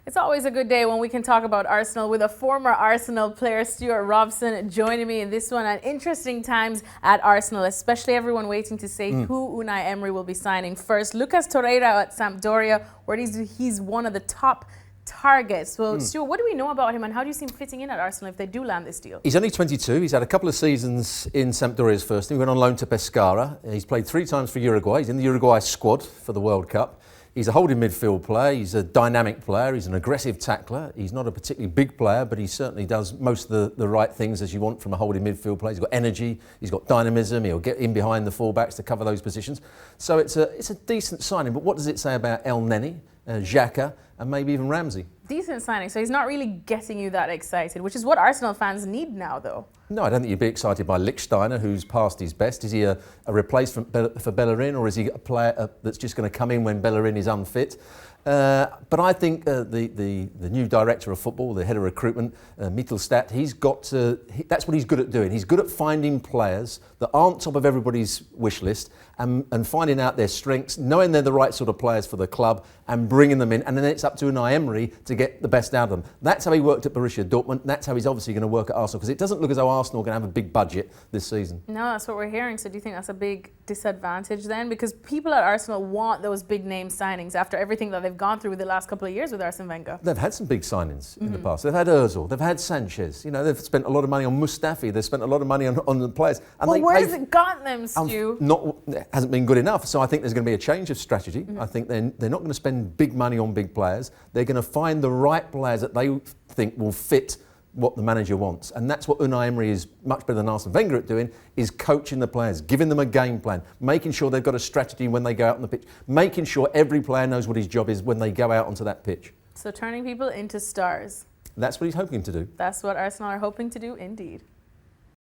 It's always a good day when we can talk about Arsenal with a former Arsenal player, Stewart Robson, joining me in this one. At interesting times at Arsenal, especially everyone waiting to say who Unai Emery will be signing first. Lucas Torreira at Sampdoria, where he's one of the top targets. Well, Stewart, what do we know about him and how do you see him fitting in at Arsenal if they do land this deal? He's only 22. He's had a couple of seasons in Sampdoria's first team. He went on loan to Pescara. He's played 3 times for Uruguay. He's in the Uruguay squad for the World Cup. He's a holding midfield player. He's a dynamic player. He's an aggressive tackler. He's not a particularly big player, but he certainly does most of the right things as you want from a holding midfield player. He's got energy. He's got dynamism. He'll get in behind the fullbacks to cover those positions. So it's a decent signing. But what does it say about El Neni, Xhaka, and maybe even Ramsey? Decent signing. So he's not really getting you that excited, which is what Arsenal fans need now, though. No, I don't think you'd be excited by Lichtsteiner, who's past his best. Is he a replacement for Bellerin, or is he a player that's just going to come in when Bellerin is unfit? But I think the new director of football, the head of recruitment, Mittelstadt, that's what he's good at doing. He's good at finding players that aren't top of everybody's wish list and finding out their strengths, knowing they're the right sort of players for the club and bringing them in. And then it's up to Unai Emery to get the best out of them. That's how he worked at Borussia Dortmund. That's how he's obviously going to work at Arsenal, because it doesn't look as though Arsenal are going to have a big budget this season. No, that's what we're hearing. So do you think that's a big disadvantage then? Because people at Arsenal want those big name signings after everything that they've gone through with the last couple of years with Arsene Wenger. They've had some big signings in the past. They've had Ozil, they've had Sanchez. You know, they've spent a lot of money on Mustafi. They've spent a lot of money on the players. And well, where has it gotten them, Stu? It hasn't been good enough. So I think there's going to be a change of strategy. I think they're not going to spend big money on big players. They're going to find the right players that they think will fit what the manager wants. And that's what Unai Emery is much better than Arsene Wenger at doing, is coaching the players, giving them a game plan, making sure they've got a strategy when they go out on the pitch, making sure every player knows what his job is when they go out onto that pitch. So turning people into stars. That's what he's hoping to do. That's what Arsenal are hoping to do indeed.